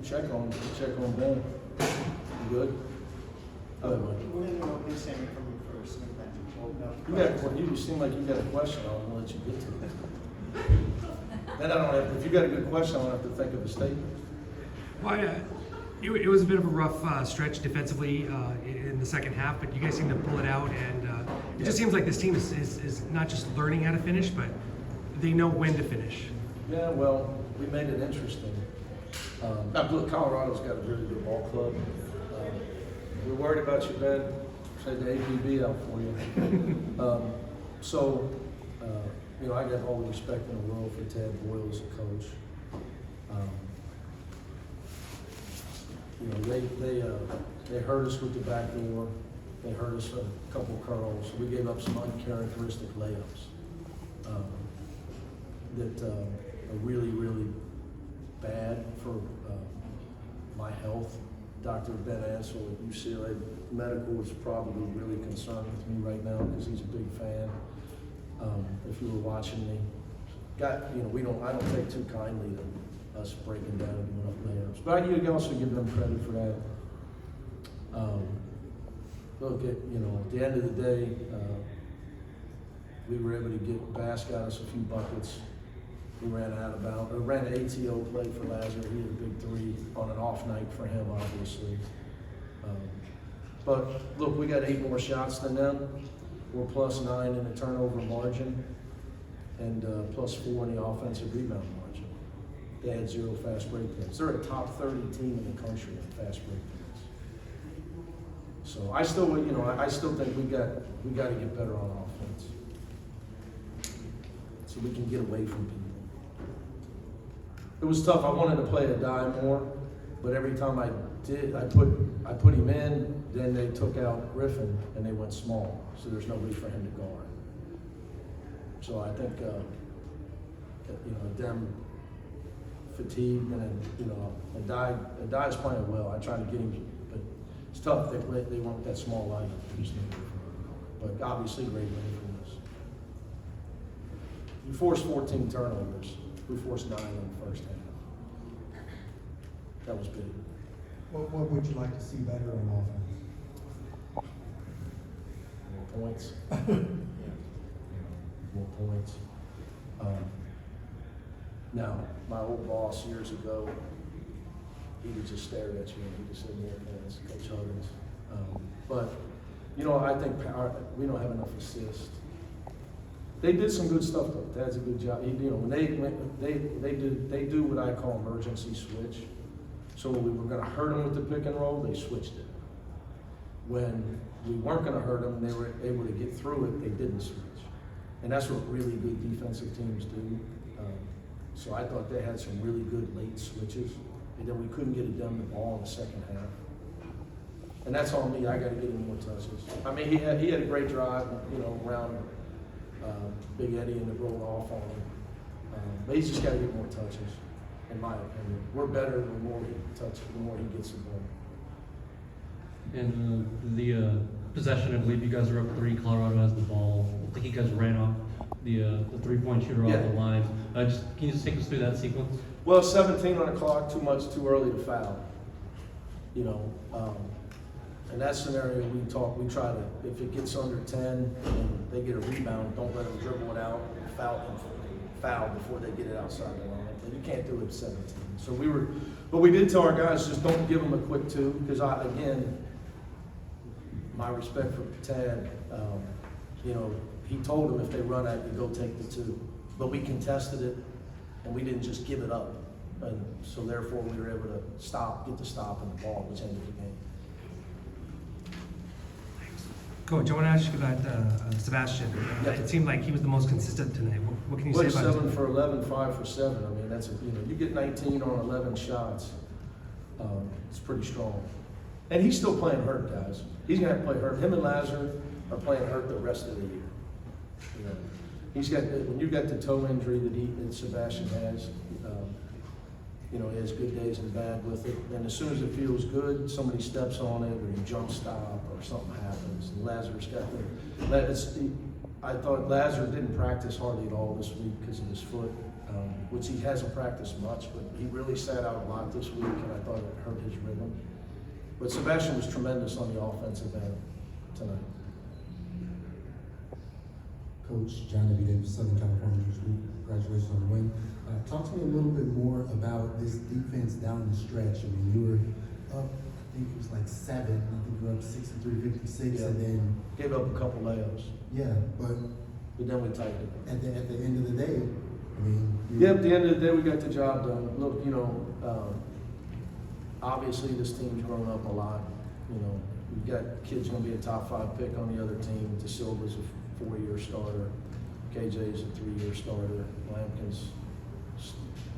check on Ben. You good? Other way. We're going to go with Sammy from you first, and then we'll go. You seem like you got a question. I'm gonna let you get to it. Then I don't have. If you got a good question, I don't have to think of a statement. Well, it was a bit of a rough stretch defensively in the second half, but you guys seem to pull it out, and it just seems like this team is not just learning how to finish, but they know when to finish. Yeah, well, we made it interesting. Now, look, Colorado's got a really good ball club. We're worried about you, Ben. Said the APB out for you. I got all the respect in the world for Ted Boyle as a coach. They hurt us with the back door. They hurt us with a couple of curls. We gave up some uncharacteristic layups that are really, really bad for my health. Dr. Ben Ansel at UCLA Medical is probably really concerned with me right now because he's a big fan. If you were watching me, I don't take too kindly to us breaking down and giving up layups. But you can also give them credit for that. Look, at the end of the day, we were able to get Bass got us a few buckets. We ran out of bounds. Ran an ATO play for Lazar. He had a big three on an off night for him, obviously. But look, we got 8 more shots than them. We're +9 in the turnover margin and +4 in the offensive rebound margin. They had 0 fast break points. They're a top 30 team in the country in fast break points. So I still think we got to get better on offense, so we can get away from people. It was tough. I wanted to play a die more, but every time I did, I put him in. Then they took out Griffin and they went small, so there's nobody for him to guard. So I think them fatigued and Dye's playing well. I tried to get him, but it's tough. They want that small lineup. But obviously, great win from us. We forced 14 turnovers. We forced 9 in the first half. That was big. What would you like to see better in offense? More points. More points. Now, my old boss years ago, he would just stare at you and he just said, more points, Coach Huggins. But I think we don't have enough assists. They did some good stuff though. That's a good job. When they do what I call emergency switch. So when we were going to hurt them with the pick and roll, they switched it. When we weren't going to hurt them, they were able to get through it. They didn't switch, and that's what really good defensive teams do. So I thought they had some really good late switches, and then we couldn't get them the ball in the second half. And that's on me. I got to get him more touches. I mean, he had a great drive, around Big Eddie and it rolled off on him. But he's just got to get more touches, in my opinion. We're better the more he touches, the more he gets the ball. In the possession, I believe you guys are up 3. Colorado has the ball. I think you guys ran off the 3-point shooter off the line. Can you just take us through that sequence? Well, 17 on the clock, too early to foul. In that scenario, we try to, if it gets under 10 and they get a rebound, don't let them dribble it out and foul before they get it outside the line. And you can't do it at 17. So we did tell our guys, just don't give them a quick 2, because my respect for Tad, he told them if they run at you, go take the 2. But we contested it, and we didn't just give it up. And so therefore, we were able to get the stop in the ball, which ended the game. Coach, I want to ask you about Sebastian. It seemed like he was the most consistent tonight. What can you say about 7 for 11, 5 for 7. I mean, that's you get 19 on 11 shots. It's pretty strong. And he's still playing hurt, guys. He's going to have to play hurt. Him and Lazar are playing hurt the rest of the year. He's got when you got the toe injury that Sebastian has. He has good days and bad with it. And as soon as it feels good, somebody steps on it, or you jump stop, or something happens. And Lazar's got I thought Lazar didn't practice hardly at all this week because of his foot. which he hasn't practiced much, but he really sat out a lot this week, and I thought it hurt his rhythm. But Sebastian was tremendous on the offensive end tonight. Coach John W. Davis, Southern California Group, congratulations on the win. Talk to me a little bit more about this defense down the stretch. I mean, you were up, I think it was like 7. I think you were up 63-56, Yeah. and then Gave up a couple layups, but then we tightened it. at the end of the day, I mean, Yeah, at the end of the day, we got the job done. Look, obviously this team's grown up a lot. You know, we've got kids gonna be a top 5 pick on the other team. DeSilva's a 4-year starter. KJ's a 3-year starter.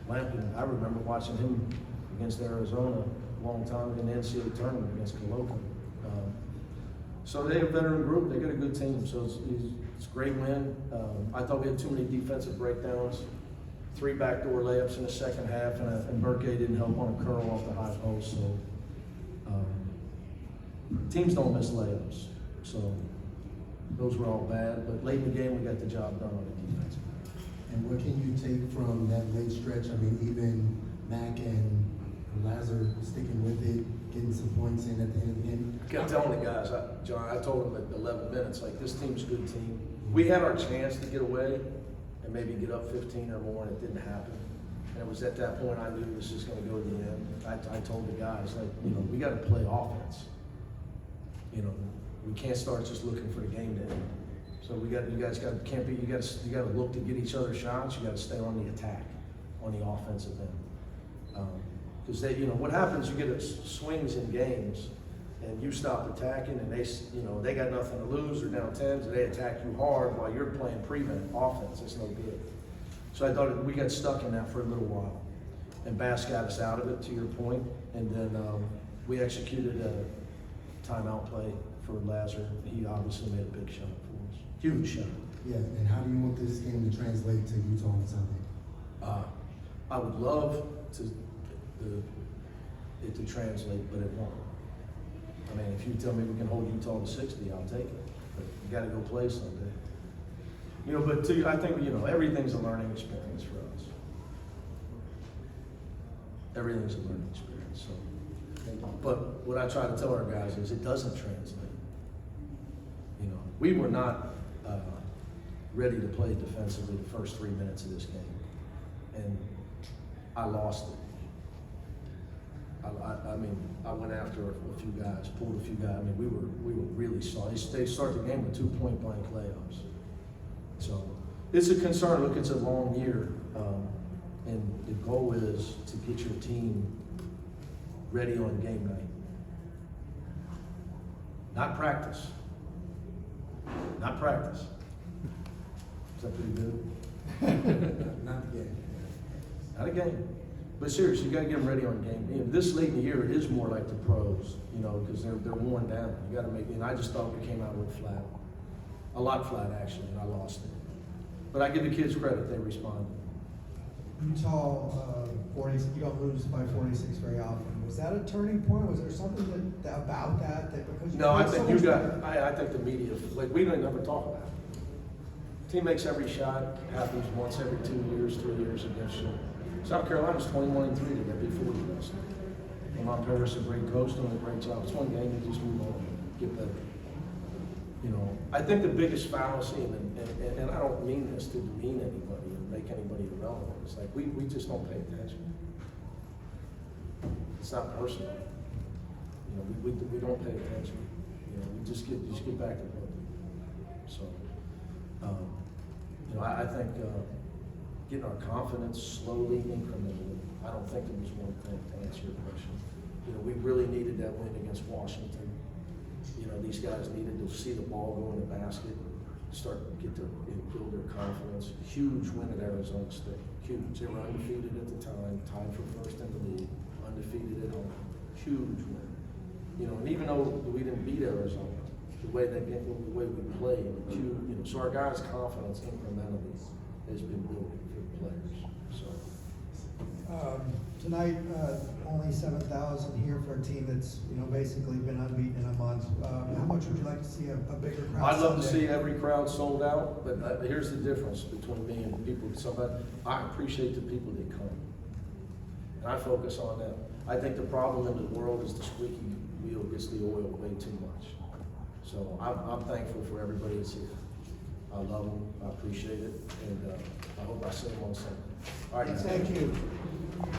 Lampkin, I remember watching him against Arizona a long time in the NCAA tournament against Coloca. So they're a veteran group. They got a good team. So it's a great win. I thought we had too many defensive breakdowns. 3 backdoor layups in the second half, and Burke didn't help on a curl off the high post. So teams don't miss layups. So those were all bad. But late in the game, we got the job done on the defense. and what can you take from that late stretch? I mean, even Mac and Lazar sticking with it, getting some points in at the end of the game. I kept telling the guys, John, I told them at 11 minutes, like, this team's a good team. We had our chance to get away and maybe get up 15 or more, and it didn't happen. And it was at that point I knew this is going to go to the end. I told the guys, like, we got to play offense. We can't start just looking for the game to end. So you guys got to look to get each other shots. You got to stay on the attack, on the offensive end. Because what happens? You get swings in games, and you stop attacking, and they got nothing to lose. They're down 10, so they attack you hard while you're playing prevent offense. It's no good. So I thought we got stuck in that for a little while, and Bass got us out of it. To your point, and then we executed a timeout play for Lazar. He obviously made a big shot for us, huge shot. Yeah, and how do you want this game to translate to Utah on Sunday? I would love it to translate, but it won't. I mean, if you tell me we can hold Utah to 60, I'll take it. But you got to go play someday. I think everything's a learning experience for us. Everything's a learning experience. So, but what I try to tell our guys is it doesn't translate. We were not ready to play defensively the first 3 minutes of this game, and I lost it. I went after a few guys, pulled a few guys. I mean, we were really solid. They start the game with 2 point-blank layups. So it's a concern. Look, it's a long year, and the goal is to get your team ready on game night. Not practice. Not practice. Is that pretty good? Not the game. Not a game. But seriously, you got to get them ready on game. This late in the year, it is more like the pros, because they're worn down. You got to make. And I just thought we came out with flat, a lot flat actually, and I lost it. But I give the kids credit; they responded. Utah, 40. You don't lose by 46 very often. Was that a turning point? Was there something about that because you No, I played think so you much got. better? I think the media, we don't never talk about it. Team makes every shot. Happens once every 2 years, 3 years against you. South Carolina's 21-3. They got beat 40 last night. Lamont Paris, a great coach, doing a great job. It's one game. You just move on, get better. I think the biggest fallacy, and I don't mean this to demean anybody or make anybody irrelevant. It's like we just don't pay attention. It's not personal. We don't pay attention. We just get back to work. So, I think getting our confidence slowly, incrementally. I don't think there was one thing to answer your question. We really needed that win against Washington. These guys needed to see the ball go in the basket, build their confidence. Huge win at Arizona State. Huge. They were undefeated at the time, tied for first in the league, undefeated at home. Huge win. And even though we didn't beat Arizona, the way we played, so our guys' confidence incrementally has been building for the players. So Tonight, only 7,000 here for a team that's, basically been unbeaten in a month. How much would you like to see a bigger crowd? I'd love to Sunday? see every crowd sold out, but here's the difference between me and people, somebody, I appreciate the people that come. And I focus on them. I think the problem in the world is the squeaky wheel gets the oil way too much. So I'm thankful for everybody that's here. I love them, I appreciate it, and I hope I see them on Sunday. All right, Thank you.